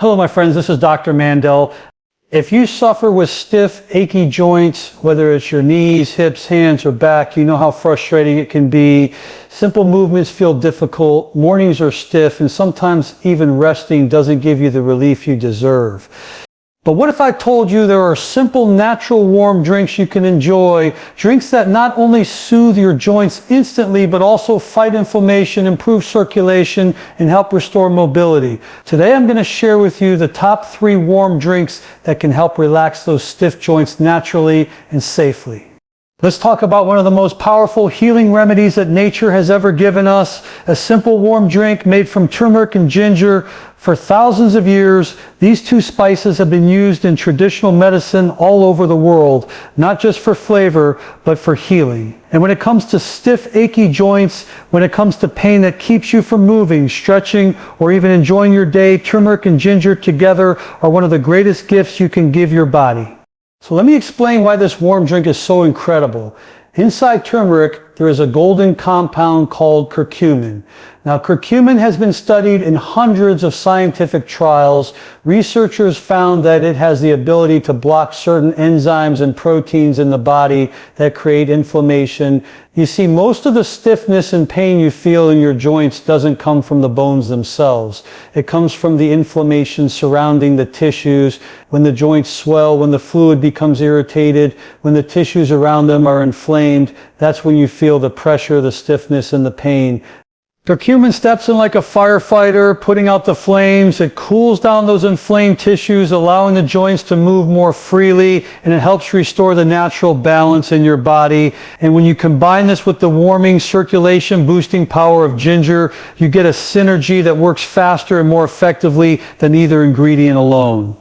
Hello my friends, this is Dr. Mandell. If you suffer with stiff, achy joints, whether it's your knees, hips, hands, or back, you know how frustrating it can be. Simple movements feel difficult, mornings are stiff, and sometimes even resting doesn't give you the relief you deserve. But what if I told you there are simple, natural, warm drinks you can enjoy, drinks that not only soothe your joints instantly, but also fight inflammation, improve circulation, and help restore mobility? Today I'm going to share with you the top 3 warm drinks that can help relax those stiff joints naturally and safely. Let's talk about one of the most powerful healing remedies that nature has ever given us. A simple warm drink made from turmeric and ginger. For thousands of years, these 2 spices have been used in traditional medicine all over the world, not just for flavor, but for healing. And when it comes to stiff, achy joints, when it comes to pain that keeps you from moving, stretching, or even enjoying your day, turmeric and ginger together are one of the greatest gifts you can give your body. So let me explain why this warm drink is so incredible. Inside turmeric, there is a golden compound called curcumin. Now, curcumin has been studied in hundreds of scientific trials. Researchers found that it has the ability to block certain enzymes and proteins in the body that create inflammation. You see, most of the stiffness and pain you feel in your joints doesn't come from the bones themselves. It comes from the inflammation surrounding the tissues. When the joints swell, when the fluid becomes irritated, when the tissues around them are inflamed, that's when you feel the pressure, the stiffness, and the pain. Curcumin steps in like a firefighter, putting out the flames. It cools down those inflamed tissues, allowing the joints to move more freely, and it helps restore the natural balance in your body. And when you combine this with the warming, circulation, boosting power of ginger, you get a synergy that works faster and more effectively than either ingredient alone.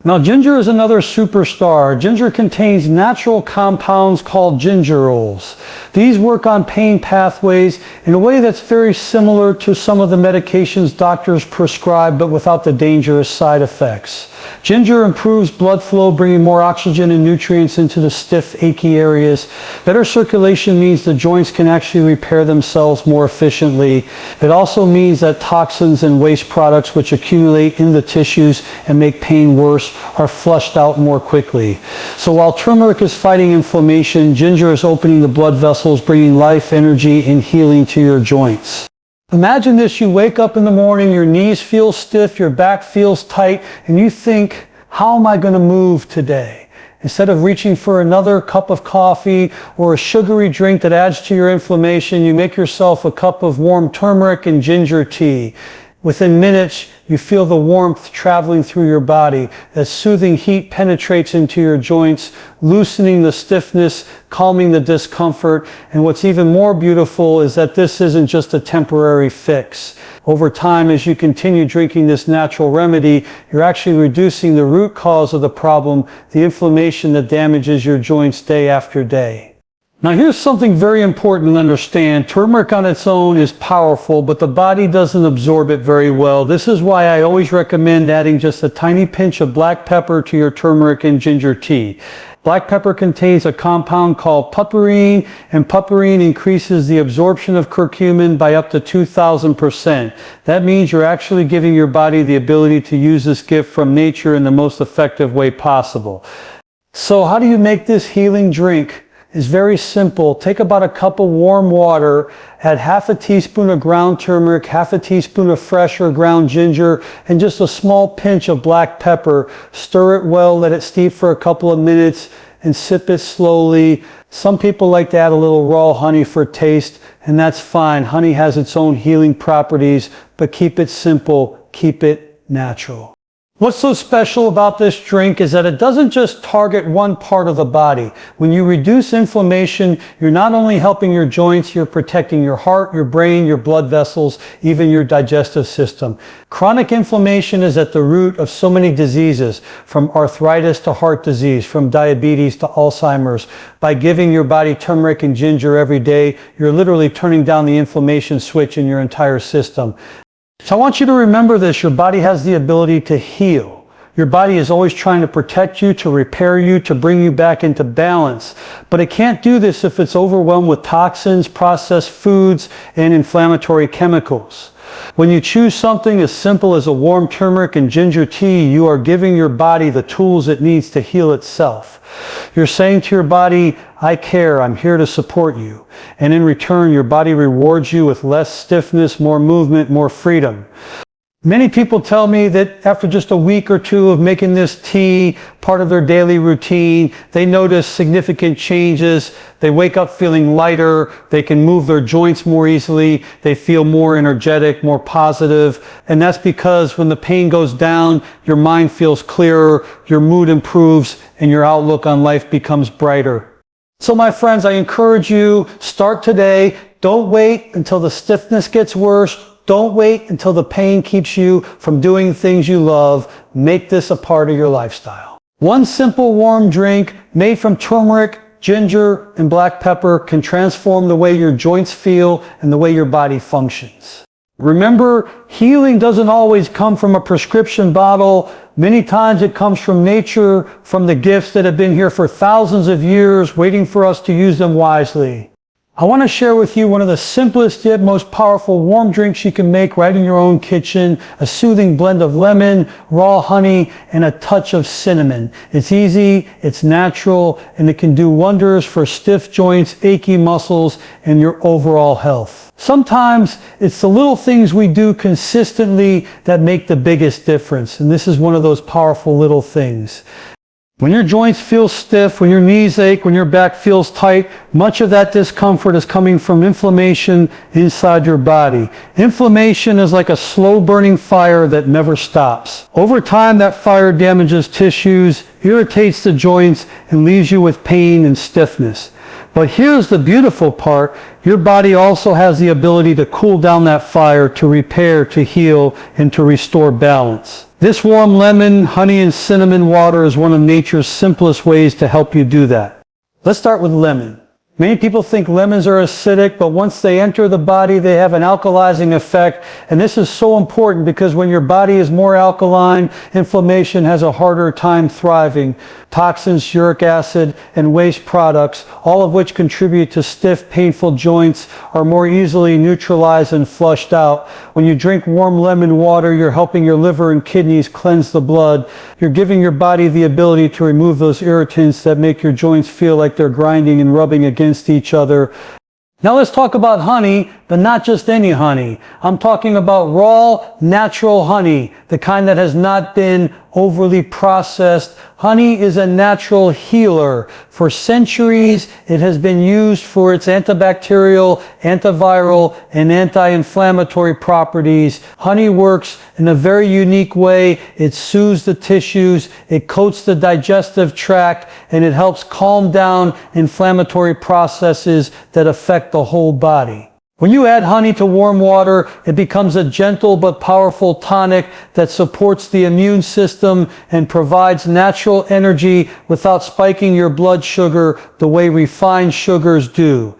Now, ginger is another superstar. Ginger contains natural compounds called gingerols. These work on pain pathways in a way that's very similar to some of the medications doctors prescribe, but without the dangerous side effects. Ginger improves blood flow, bringing more oxygen and nutrients into the stiff, achy areas. Better circulation means the joints can actually repair themselves more efficiently. It also means that toxins and waste products which accumulate in the tissues and make pain worse are flushed out more quickly. So while turmeric is fighting inflammation, ginger is opening the blood vessels, bringing life, energy, and healing to your joints. Imagine this: you wake up in the morning, your knees feel stiff, your back feels tight, and you think, how am I going to move today? Instead of reaching for another cup of coffee or a sugary drink that adds to your inflammation, you make yourself a cup of warm turmeric and ginger tea. Within minutes, you feel the warmth traveling through your body as soothing heat penetrates into your joints, loosening the stiffness, calming the discomfort. And what's even more beautiful is that this isn't just a temporary fix. Over time, as you continue drinking this natural remedy, you're actually reducing the root cause of the problem, the inflammation that damages your joints day after day. Now here's something very important to understand. Turmeric on its own is powerful, but the body doesn't absorb it very well. This is why I always recommend adding just a tiny pinch of black pepper to your turmeric and ginger tea. Black pepper contains a compound called piperine, and piperine increases the absorption of curcumin by up to 2,000%. That means you're actually giving your body the ability to use this gift from nature in the most effective way possible. So how do you make this healing drink? Is very simple. Take about a cup of warm water, add half a teaspoon of ground turmeric, half a teaspoon of fresh or ground ginger, and just a small pinch of black pepper. Stir it well, let it steep for a couple of minutes, and sip it slowly. Some people like to add a little raw honey for taste, and that's fine. Honey has its own healing properties, but keep it simple, keep it natural. What's so special about this drink is that it doesn't just target one part of the body. When you reduce inflammation, you're not only helping your joints, you're protecting your heart, your brain, your blood vessels, even your digestive system. Chronic inflammation is at the root of so many diseases, from arthritis to heart disease, from diabetes to Alzheimer's. By giving your body turmeric and ginger every day, you're literally turning down the inflammation switch in your entire system. So I want you to remember this: your body has the ability to heal. Your body is always trying to protect you, to repair you, to bring you back into balance. But it can't do this if it's overwhelmed with toxins, processed foods, and inflammatory chemicals. When you choose something as simple as a warm turmeric and ginger tea, you are giving your body the tools it needs to heal itself. You're saying to your body, I care, I'm here to support you. And in return, your body rewards you with less stiffness, more movement, more freedom. Many people tell me that after just a week or two of making this tea part of their daily routine, they notice significant changes. They wake up feeling lighter. They can move their joints more easily. They feel more energetic, more positive. And that's because when the pain goes down, your mind feels clearer, your mood improves, and your outlook on life becomes brighter. So my friends, I encourage you, start today. Don't wait until the stiffness gets worse. Don't wait until the pain keeps you from doing things you love. Make this a part of your lifestyle. One simple warm drink made from turmeric, ginger, and black pepper can transform the way your joints feel and the way your body functions. Remember, healing doesn't always come from a prescription bottle. Many times it comes from nature, from the gifts that have been here for thousands of years, waiting for us to use them wisely. I want to share with you one of the simplest yet most powerful warm drinks you can make right in your own kitchen. A soothing blend of lemon, raw honey, and a touch of cinnamon. It's easy, it's natural, and it can do wonders for stiff joints, achy muscles, and your overall health. Sometimes it's the little things we do consistently that make the biggest difference, and this is one of those powerful little things. When your joints feel stiff, when your knees ache, when your back feels tight, much of that discomfort is coming from inflammation inside your body. Inflammation is like a slow burning fire that never stops. Over time, that fire damages tissues, irritates the joints, and leaves you with pain and stiffness. But here's the beautiful part. Your body also has the ability to cool down that fire, to repair, to heal, and to restore balance. This warm lemon, honey, and cinnamon water is one of nature's simplest ways to help you do that. Let's start with lemon. Many people think lemons are acidic, but once they enter the body, they have an alkalizing effect. And this is so important because when your body is more alkaline, inflammation has a harder time thriving. Toxins, uric acid, and waste products, all of which contribute to stiff, painful joints, are more easily neutralized and flushed out. When you drink warm lemon water, you're helping your liver and kidneys cleanse the blood. You're giving your body the ability to remove those irritants that make your joints feel like they're grinding and rubbing against each other. Now let's talk about honey, but not just any honey. I'm talking about raw, natural honey, the kind that has not been overly processed. Honey is a natural healer. For centuries, it has been used for its antibacterial, antiviral, and anti-inflammatory properties. Honey works in a very unique way. It soothes the tissues, it coats the digestive tract, and it helps calm down inflammatory processes that affect the whole body. When you add honey to warm water, it becomes a gentle but powerful tonic that supports the immune system and provides natural energy without spiking your blood sugar the way refined sugars do.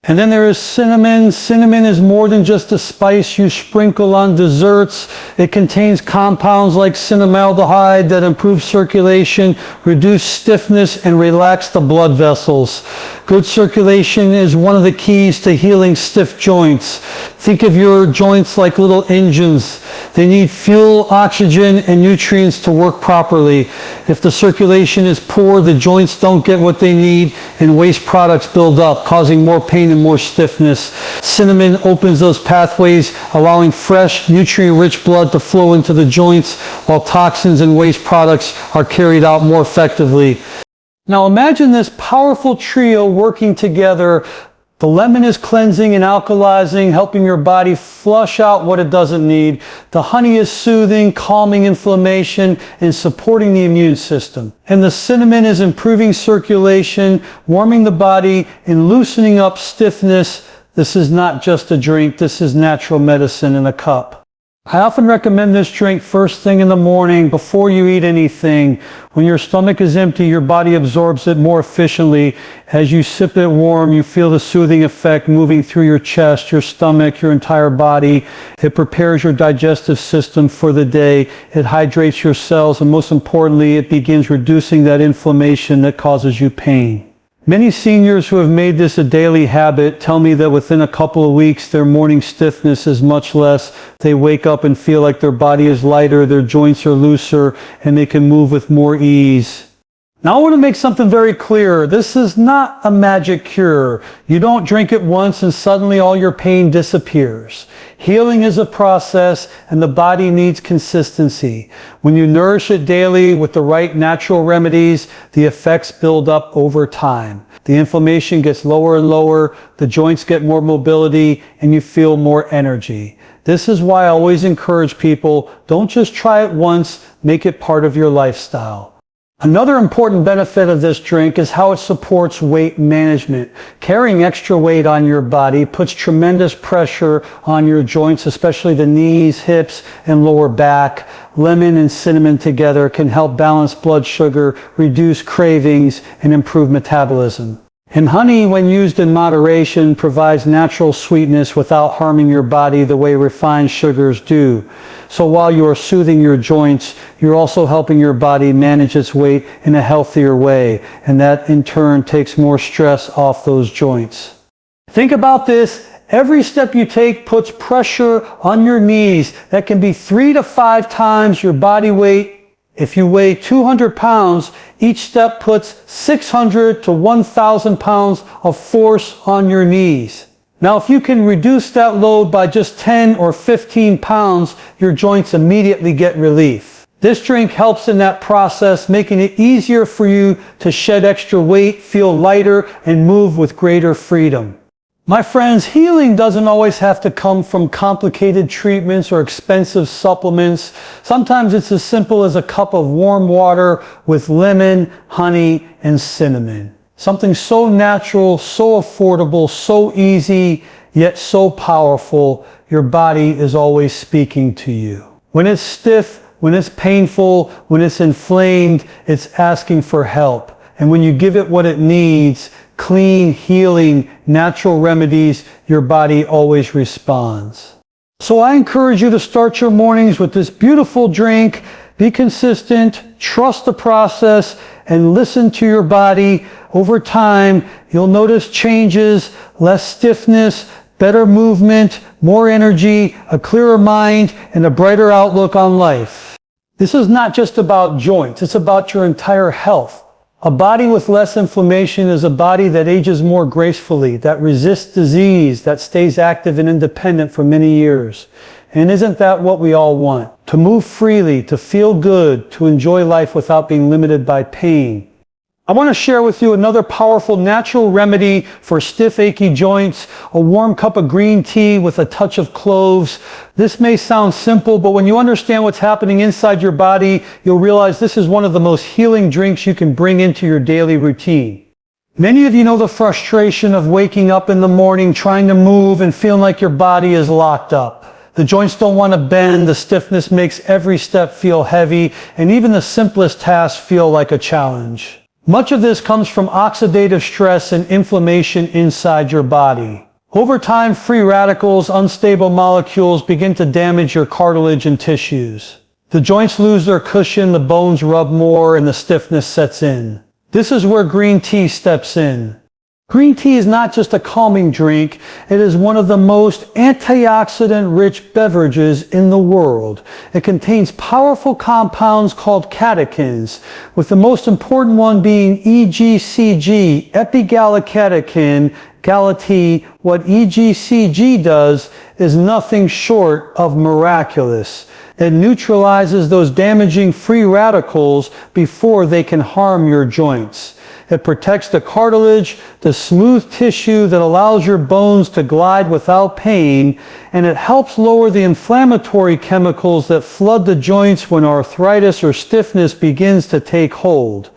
And then there is cinnamon. Cinnamon is more than just a spice you sprinkle on desserts. It contains compounds like cinnamaldehyde that improve circulation, reduce stiffness, and relax the blood vessels. Good circulation is one of the keys to healing stiff joints. Think of your joints like little engines. They need fuel, oxygen, and nutrients to work properly. If the circulation is poor, the joints don't get what they need, and waste products build up, causing more pain and more stiffness. Cinnamon opens those pathways, allowing fresh, nutrient-rich blood to flow into the joints, while toxins and waste products are carried out more effectively. Now imagine this powerful trio working together. The lemon is cleansing and alkalizing, helping your body flush out what it doesn't need. The honey is soothing, calming inflammation, and supporting the immune system. And the cinnamon is improving circulation, warming the body, and loosening up stiffness. This is not just a drink, this is natural medicine in a cup. I often recommend this drink first thing in the morning before you eat anything. When your stomach is empty, your body absorbs it more efficiently. As you sip it warm, you feel the soothing effect moving through your chest, your stomach, your entire body. It prepares your digestive system for the day. It hydrates your cells, and most importantly, it begins reducing that inflammation that causes you pain. Many seniors who have made this a daily habit tell me that within a couple of weeks their morning stiffness is much less. They wake up and feel like their body is lighter, their joints are looser, and they can move with more ease. Now I want to make something very clear. This is not a magic cure. You don't drink it once and suddenly all your pain disappears. Healing is a process and the body needs consistency. When you nourish it daily with the right natural remedies, the effects build up over time. The inflammation gets lower and lower, the joints get more mobility, and you feel more energy. This is why I always encourage people, don't just try it once, make it part of your lifestyle. Another important benefit of this drink is how it supports weight management. Carrying extra weight on your body puts tremendous pressure on your joints, especially the knees, hips, and lower back. Lemon and cinnamon together can help balance blood sugar, reduce cravings, and improve metabolism. And honey, when used in moderation, provides natural sweetness without harming your body the way refined sugars do. So while you are soothing your joints, you're also helping your body manage its weight in a healthier way, and that in turn takes more stress off those joints. Think about this. Every step you take puts pressure on your knees. That can be 3 to 5 times your body weight. If you weigh 200 pounds, each step puts 600 to 1,000 pounds of force on your knees. Now, if you can reduce that load by just 10 or 15 pounds, your joints immediately get relief. This drink helps in that process, making it easier for you to shed extra weight, feel lighter, and move with greater freedom. My friends, healing doesn't always have to come from complicated treatments or expensive supplements. Sometimes it's as simple as a cup of warm water with lemon, honey, and cinnamon. Something so natural, so affordable, so easy, yet so powerful, your body is always speaking to you. When it's stiff, when it's painful, when it's inflamed, it's asking for help. And when you give it what it needs, clean, healing, natural remedies, your body always responds. So I encourage you to start your mornings with this beautiful drink. Be consistent, trust the process, and listen to your body. Over time, you'll notice changes, less stiffness, better movement, more energy, a clearer mind, and a brighter outlook on life. This is not just about joints, it's about your entire health. A body with less inflammation is a body that ages more gracefully, that resists disease, that stays active and independent for many years. And isn't that what we all want? To move freely, to feel good, to enjoy life without being limited by pain. I want to share with you another powerful natural remedy for stiff, achy joints, a warm cup of green tea with a touch of cloves. This may sound simple, but when you understand what's happening inside your body, you'll realize this is one of the most healing drinks you can bring into your daily routine. Many of you know the frustration of waking up in the morning, trying to move and feeling like your body is locked up. The joints don't want to bend, the stiffness makes every step feel heavy, and even the simplest tasks feel like a challenge. Much of this comes from oxidative stress and inflammation inside your body. Over time, free radicals, unstable molecules begin to damage your cartilage and tissues. The joints lose their cushion, the bones rub more, and the stiffness sets in. This is where green tea steps in. Green tea is not just a calming drink, it is one of the most antioxidant-rich beverages in the world. It contains powerful compounds called catechins, with the most important one being EGCG, epigallocatechin, Gala-T. What EGCG does is nothing short of miraculous. It neutralizes those damaging free radicals before they can harm your joints. It protects the cartilage, the smooth tissue that allows your bones to glide without pain, and it helps lower the inflammatory chemicals that flood the joints when arthritis or stiffness begins to take hold.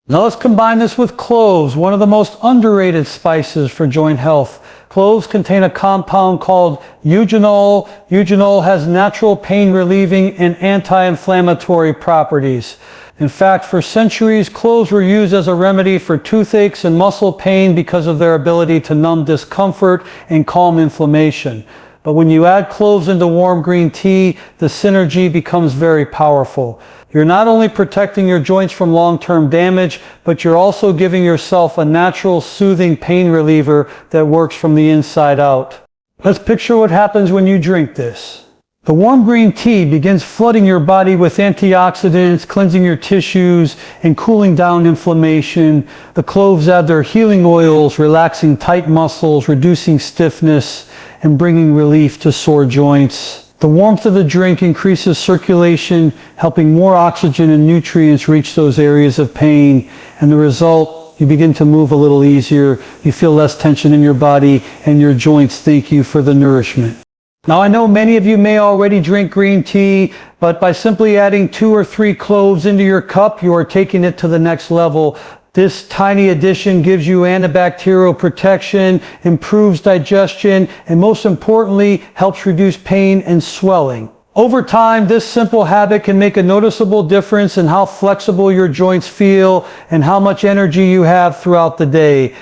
Now let's combine this with cloves, one of the most underrated spices for joint health. Cloves contain a compound called eugenol. Eugenol has natural pain-relieving and anti-inflammatory properties. In fact, for centuries, cloves were used as a remedy for toothaches and muscle pain because of their ability to numb discomfort and calm inflammation. But when you add cloves into warm green tea, the synergy becomes very powerful. You're not only protecting your joints from long-term damage, but you're also giving yourself a natural, soothing pain reliever that works from the inside out. Let's picture what happens when you drink this. The warm green tea begins flooding your body with antioxidants, cleansing your tissues, and cooling down inflammation. The cloves add their healing oils, relaxing tight muscles, reducing stiffness, and bringing relief to sore joints. The warmth of the drink increases circulation, helping more oxygen and nutrients reach those areas of pain. And the result, you begin to move a little easier, you feel less tension in your body, and your joints thank you for the nourishment. Now I know many of you may already drink green tea, but by simply adding 2 or 3 cloves into your cup, you are taking it to the next level. This tiny addition gives you antibacterial protection, improves digestion, and most importantly, helps reduce pain and swelling. Over time, this simple habit can make a noticeable difference in how flexible your joints feel and how much energy you have throughout the day.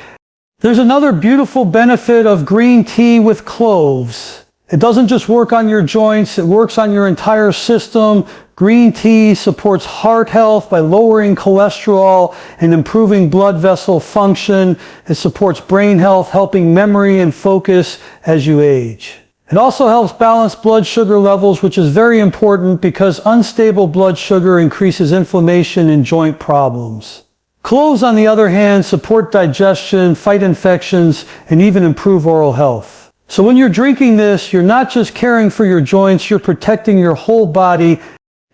There's another beautiful benefit of green tea with cloves. It doesn't just work on your joints, it works on your entire system. Green tea supports heart health by lowering cholesterol and improving blood vessel function. It supports brain health, helping memory and focus as you age. It also helps balance blood sugar levels, which is very important because unstable blood sugar increases inflammation and joint problems. Cloves, on the other hand, support digestion, fight infections, and even improve oral health. So when you're drinking this, you're not just caring for your joints, you're protecting your whole body.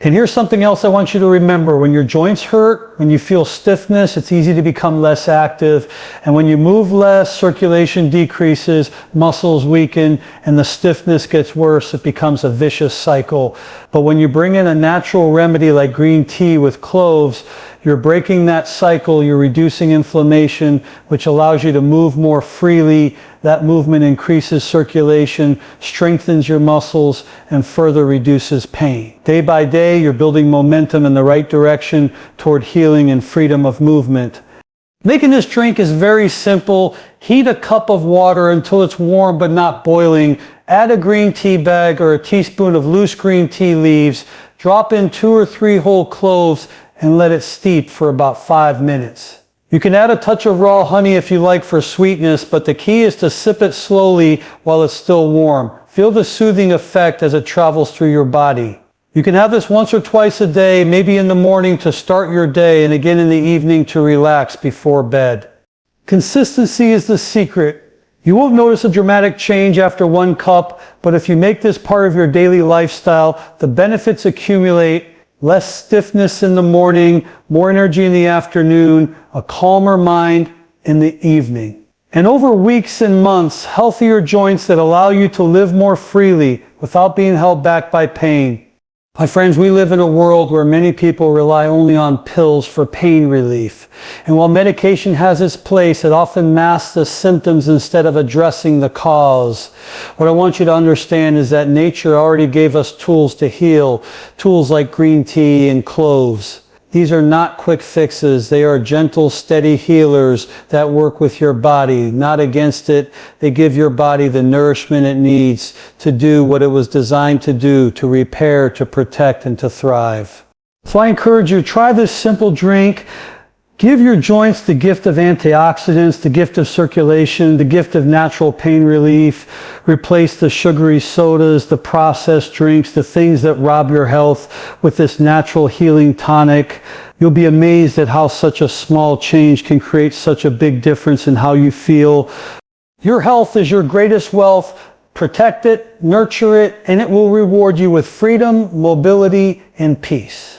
And here's something else I want you to remember. When your joints hurt, when you feel stiffness, it's easy to become less active. And when you move less, circulation decreases, muscles weaken, and the stiffness gets worse. It becomes a vicious cycle. But when you bring in a natural remedy like green tea with cloves, you're breaking that cycle, you're reducing inflammation, which allows you to move more freely. That movement increases circulation, strengthens your muscles, and further reduces pain. Day by day, you're building momentum in the right direction toward healing and freedom of movement. Making this drink is very simple. Heat a cup of water until it's warm but not boiling. Add a green tea bag or a teaspoon of loose green tea leaves. Drop in 2 or 3 whole cloves and let it steep for about 5 minutes. You can add a touch of raw honey if you like for sweetness, but the key is to sip it slowly while it's still warm. Feel the soothing effect as it travels through your body. You can have this once or twice a day, maybe in the morning to start your day and again in the evening to relax before bed. Consistency is the secret. You won't notice a dramatic change after 1 cup, but if you make this part of your daily lifestyle, the benefits accumulate. Less stiffness in the morning, more energy in the afternoon, a calmer mind in the evening. And over weeks and months, healthier joints that allow you to live more freely without being held back by pain. My friends, we live in a world where many people rely only on pills for pain relief. And while medication has its place, it often masks the symptoms instead of addressing the cause. What I want you to understand is that nature already gave us tools to heal, tools like green tea and cloves. These are not quick fixes. They are gentle, steady healers that work with your body, not against it. They give your body the nourishment it needs to do what it was designed to do, to repair, to protect, and to thrive. So I encourage you, try this simple drink. Give your joints the gift of antioxidants, the gift of circulation, the gift of natural pain relief. Replace the sugary sodas, the processed drinks, the things that rob your health with this natural healing tonic. You'll be amazed at how such a small change can create such a big difference in how you feel. Your health is your greatest wealth. Protect it, nurture it, and it will reward you with freedom, mobility, and peace.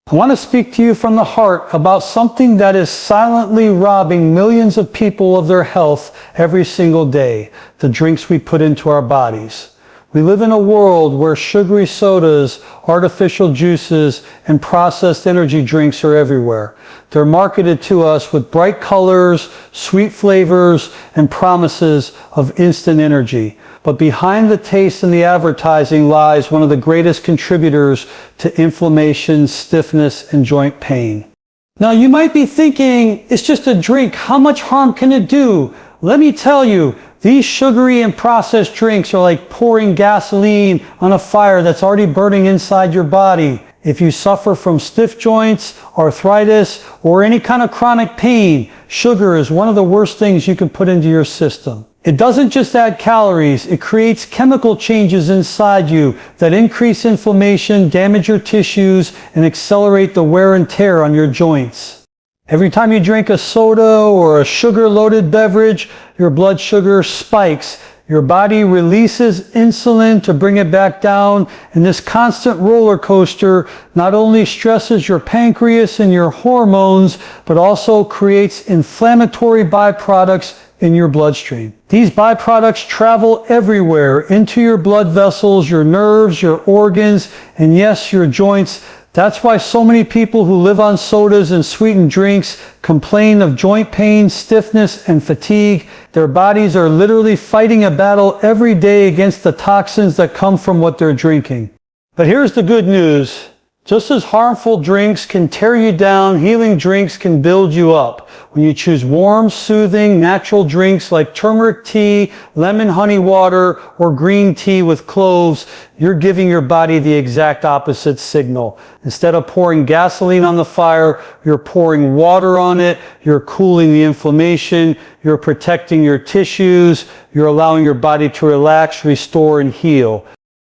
I want to speak to you from the heart about something that is silently robbing millions of people of their health every single day, the drinks we put into our bodies. We live in a world where sugary sodas, artificial juices, and processed energy drinks are everywhere. They're marketed to us with bright colors, sweet flavors, and promises of instant energy. But behind the taste and the advertising lies one of the greatest contributors to inflammation, stiffness, and joint pain. Now you might be thinking, it's just a drink. How much harm can it do? Let me tell you, these sugary and processed drinks are like pouring gasoline on a fire that's already burning inside your body. If you suffer from stiff joints, arthritis, or any kind of chronic pain, sugar is one of the worst things you can put into your system. It doesn't just add calories, it creates chemical changes inside you that increase inflammation, damage your tissues, and accelerate the wear and tear on your joints. Every time you drink a soda or a sugar-loaded beverage, your blood sugar spikes. Your body releases insulin to bring it back down, and this constant roller coaster not only stresses your pancreas and your hormones, but also creates inflammatory byproducts in your bloodstream. These byproducts travel everywhere into your blood vessels, your nerves, your organs, and yes, your joints. That's why so many people who live on sodas and sweetened drinks complain of joint pain, stiffness, and fatigue. Their bodies are literally fighting a battle every day against the toxins that come from what they're drinking. But here's the good news. Just as harmful drinks can tear you down, healing drinks can build you up. When you choose warm, soothing, natural drinks like turmeric tea, lemon honey water, or green tea with cloves, you're giving your body the exact opposite signal. Instead of pouring gasoline on the fire, you're pouring water on it, you're cooling the inflammation, you're protecting your tissues, you're allowing your body to relax, restore, and heal.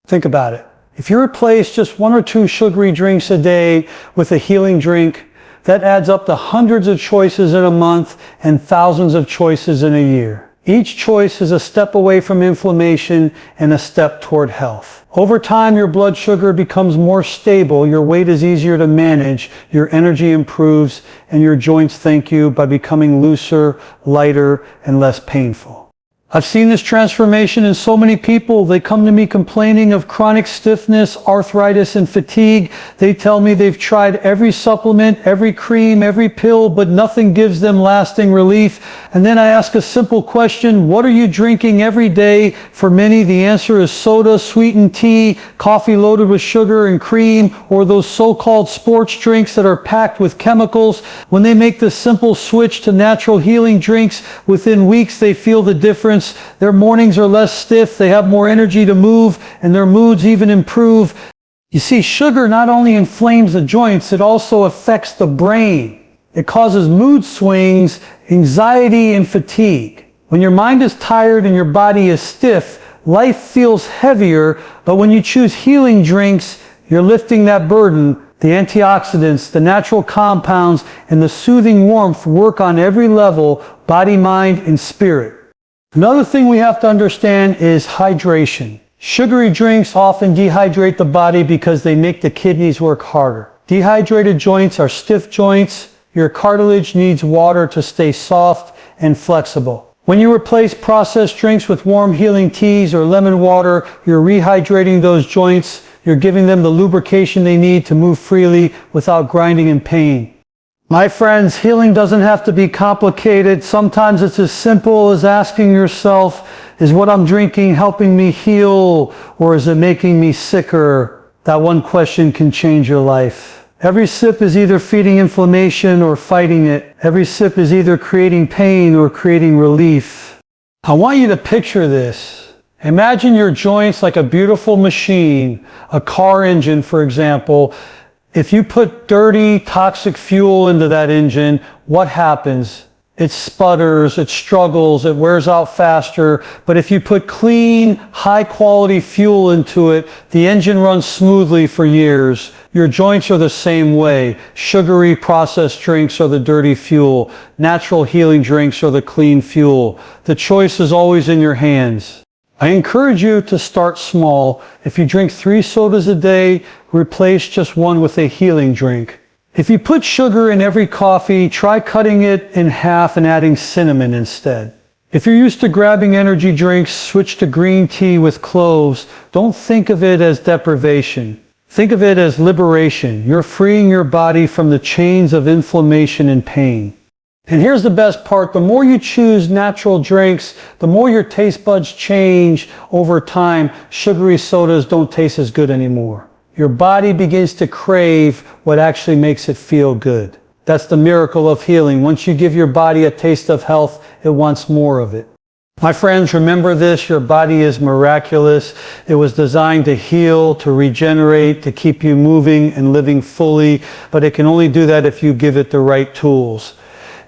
Think about it. If you replace just 1 or 2 sugary drinks a day with a healing drink, that adds up to hundreds of choices in a month and thousands of choices in a year. Each choice is a step away from inflammation and a step toward health. Over time, your blood sugar becomes more stable, your weight is easier to manage, your energy improves, and your joints thank you by becoming looser, lighter, and less painful. I've seen this transformation in so many people. They come to me complaining of chronic stiffness, arthritis, and fatigue. They tell me they've tried every supplement, every cream, every pill, but nothing gives them lasting relief. And then I ask a simple question, what are you drinking every day? For many, the answer is soda, sweetened tea, coffee loaded with sugar and cream, or those so-called sports drinks that are packed with chemicals. When they make the simple switch to natural healing drinks, within weeks they feel the difference. Their mornings are less stiff, they have more energy to move, and their moods even improve. You see, sugar not only inflames the joints, it also affects the brain. It causes mood swings, anxiety, and fatigue. When your mind is tired and your body is stiff, life feels heavier, but when you choose healing drinks, you're lifting that burden. The antioxidants, the natural compounds, and the soothing warmth work on every level, body, mind, and spirit. Another thing we have to understand is hydration. Sugary drinks often dehydrate the body because they make the kidneys work harder. Dehydrated joints are stiff joints. Your cartilage needs water to stay soft and flexible. When you replace processed drinks with warm healing teas or lemon water, you're rehydrating those joints. You're giving them the lubrication they need to move freely without grinding in pain. My friends, healing doesn't have to be complicated. Sometimes it's as simple as asking yourself, is what I'm drinking helping me heal, or is it making me sicker? That one question can change your life. Every sip is either feeding inflammation or fighting it. Every sip is either creating pain or creating relief. I want you to picture this. Imagine your joints like a beautiful machine, a car engine, for example. If you put dirty, toxic fuel into that engine, what happens? It sputters, it struggles, it wears out faster. But if you put clean, high-quality fuel into it, the engine runs smoothly for years. Your joints are the same way. Sugary, processed drinks are the dirty fuel. Natural healing drinks are the clean fuel. The choice is always in your hands. I encourage you to start small. If you drink 3 sodas a day, replace just 1 with a healing drink. If you put sugar in every coffee, try cutting it in half and adding cinnamon instead. If you're used to grabbing energy drinks, switch to green tea with cloves. Don't think of it as deprivation. Think of it as liberation. You're freeing your body from the chains of inflammation and pain. And here's the best part, the more you choose natural drinks, the more your taste buds change over time. Sugary sodas don't taste as good anymore. Your body begins to crave what actually makes it feel good. That's the miracle of healing. Once you give your body a taste of health, it wants more of it. My friends, remember this, your body is miraculous. It was designed to heal, to regenerate, to keep you moving and living fully, but it can only do that if you give it the right tools.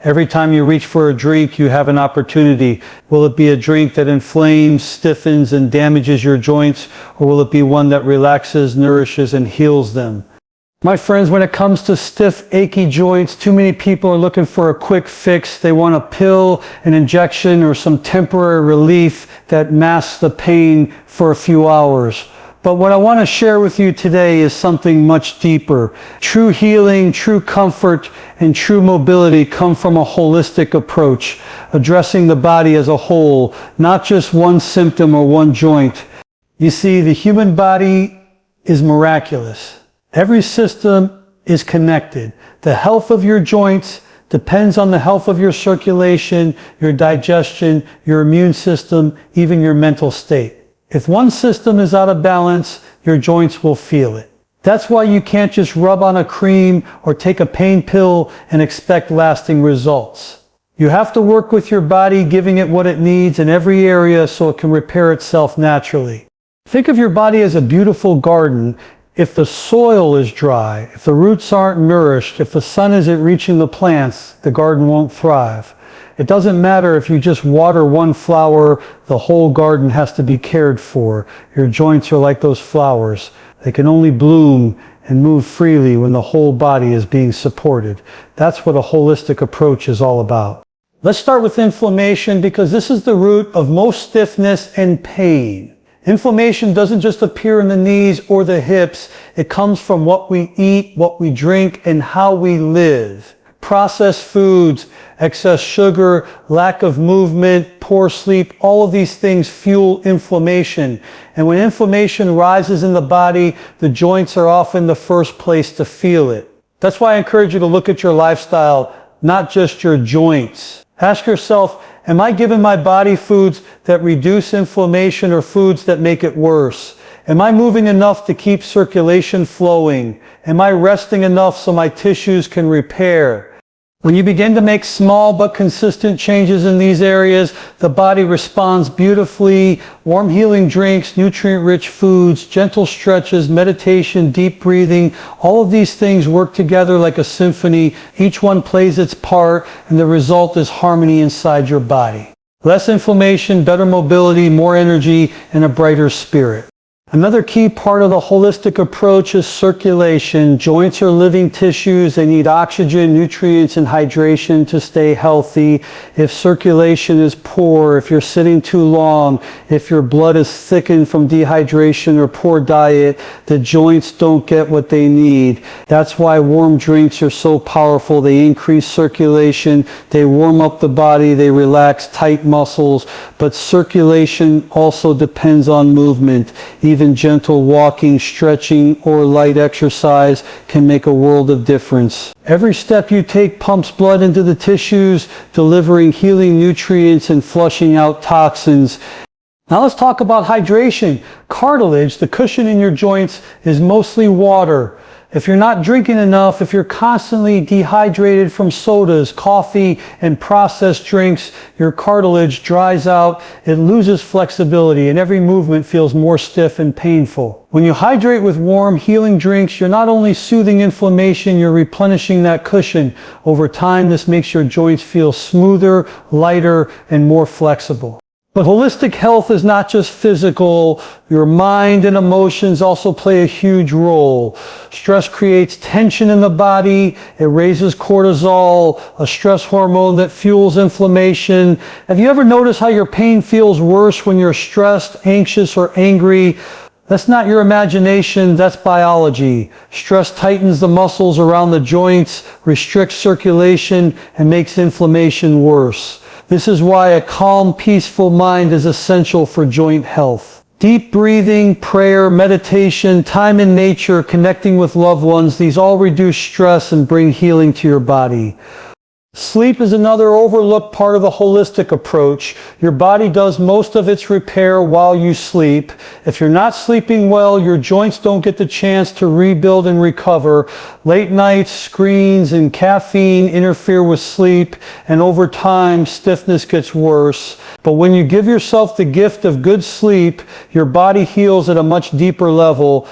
Every time you reach for a drink, you have an opportunity. Will it be a drink that inflames, stiffens, and damages your joints, or will it be one that relaxes, nourishes, and heals them? My friends, when it comes to stiff, achy joints, too many people are looking for a quick fix. They want a pill, an injection, or some temporary relief that masks the pain for a few hours. But what I want to share with you today is something much deeper. True healing, true comfort, and true mobility come from a holistic approach, addressing the body as a whole, not just one symptom or one joint. You see, the human body is miraculous. Every system is connected. The health of your joints depends on the health of your circulation, your digestion, your immune system, even your mental state. If one system is out of balance, your joints will feel it. That's why you can't just rub on a cream or take a pain pill and expect lasting results. You have to work with your body, giving it what it needs in every area so it can repair itself naturally. Think of your body as a beautiful garden. If the soil is dry, if the roots aren't nourished, if the sun isn't reaching the plants, the garden won't thrive. It doesn't matter if you just water one flower, the whole garden has to be cared for. Your joints are like those flowers. They can only bloom and move freely when the whole body is being supported. That's what a holistic approach is all about. Let's start with inflammation, because this is the root of most stiffness and pain. Inflammation doesn't just appear in the knees or the hips. It comes from what we eat, what we drink, and how we live. Processed foods, excess sugar, lack of movement, poor sleep, all of these things fuel inflammation. And when inflammation rises in the body, the joints are often the first place to feel it. That's why I encourage you to look at your lifestyle, not just your joints. Ask yourself, am I giving my body foods that reduce inflammation or foods that make it worse? Am I moving enough to keep circulation flowing? Am I resting enough so my tissues can repair? When you begin to make small but consistent changes in these areas, the body responds beautifully. Warm healing drinks, nutrient-rich foods, gentle stretches, meditation, deep breathing, all of these things work together like a symphony. Each one plays its part, and the result is harmony inside your body. Less inflammation, better mobility, more energy, and a brighter spirit. Another key part of the holistic approach is circulation. Joints are living tissues. They need oxygen, nutrients, and hydration to stay healthy. If circulation is poor, if you're sitting too long, if your blood is thickened from dehydration or poor diet, the joints don't get what they need. That's why warm drinks are so powerful. They increase circulation. They warm up the body. They relax tight muscles. But circulation also depends on movement. Even gentle walking, stretching, or light exercise can make a world of difference. Every step you take pumps blood into the tissues, delivering healing nutrients and flushing out toxins. Now let's talk about hydration. Cartilage, the cushion in your joints, is mostly water. If you're not drinking enough, if you're constantly dehydrated from sodas, coffee, and processed drinks, your cartilage dries out, it loses flexibility, and every movement feels more stiff and painful. When you hydrate with warm, healing drinks, you're not only soothing inflammation, you're replenishing that cushion. Over time, this makes your joints feel smoother, lighter, and more flexible. But holistic health is not just physical. Your mind and emotions also play a huge role. Stress creates tension in the body. It raises cortisol, a stress hormone that fuels inflammation. Have you ever noticed how your pain feels worse when you're stressed, anxious, or angry? That's not your imagination, that's biology. Stress tightens the muscles around the joints, restricts circulation, and makes inflammation worse. This is why a calm, peaceful mind is essential for joint health. Deep breathing, prayer, meditation, time in nature, connecting with loved ones, these all reduce stress and bring healing to your body. Sleep is another overlooked part of the holistic approach. Your body does most of its repair while you sleep. If you're not sleeping well, your joints don't get the chance to rebuild and recover. Late nights, screens, and caffeine interfere with sleep, and over time, stiffness gets worse. But when you give yourself the gift of good sleep, your body heals at a much deeper level.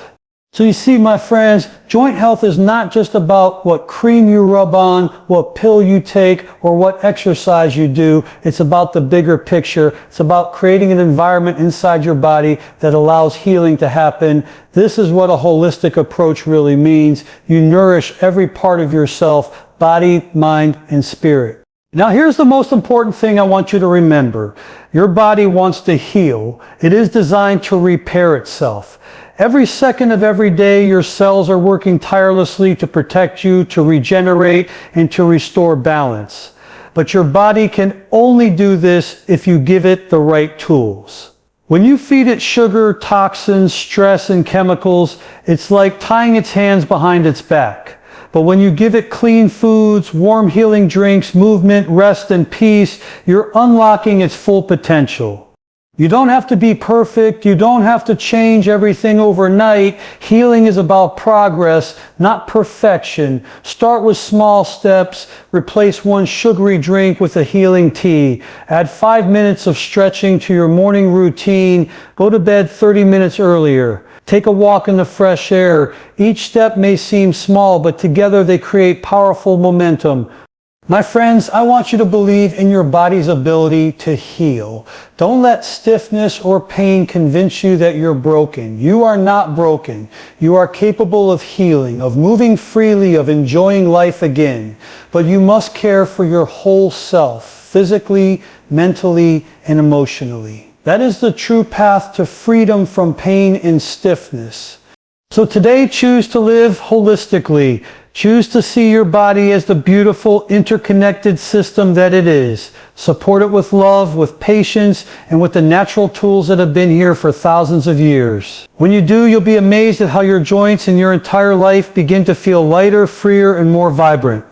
So you see, my friends, joint health is not just about what cream you rub on, what pill you take, or what exercise you do. It's about the bigger picture. It's about creating an environment inside your body that allows healing to happen. This is what a holistic approach really means. You nourish every part of yourself, body, mind, and spirit. Now here's the most important thing I want you to remember. Your body wants to heal. It is designed to repair itself. Every second of every day, your cells are working tirelessly to protect you, to regenerate, and to restore balance. But your body can only do this if you give it the right tools. When you feed it sugar, toxins, stress, and chemicals, it's like tying its hands behind its back. But when you give it clean foods, warm healing drinks, movement, rest, and peace, you're unlocking its full potential. You don't have to be perfect. You don't have to change everything overnight. Healing is about progress, not perfection. Start with small steps. Replace one sugary drink with a healing tea. Add 5 minutes of stretching to your morning routine. Go to bed 30 minutes earlier. Take a walk in the fresh air. Each step may seem small, but together they create powerful momentum. My friends, I want you to believe in your body's ability to heal. Don't let stiffness or pain convince you that you're broken. You are not broken. You are capable of healing, of moving freely, of enjoying life again. But you must care for your whole self, physically, mentally, and emotionally. That is the true path to freedom from pain and stiffness. So today, choose to live holistically. Choose to see your body as the beautiful, interconnected system that it is. Support it with love, with patience, and with the natural tools that have been here for thousands of years. When you do, you'll be amazed at how your joints and your entire life begin to feel lighter, freer, and more vibrant.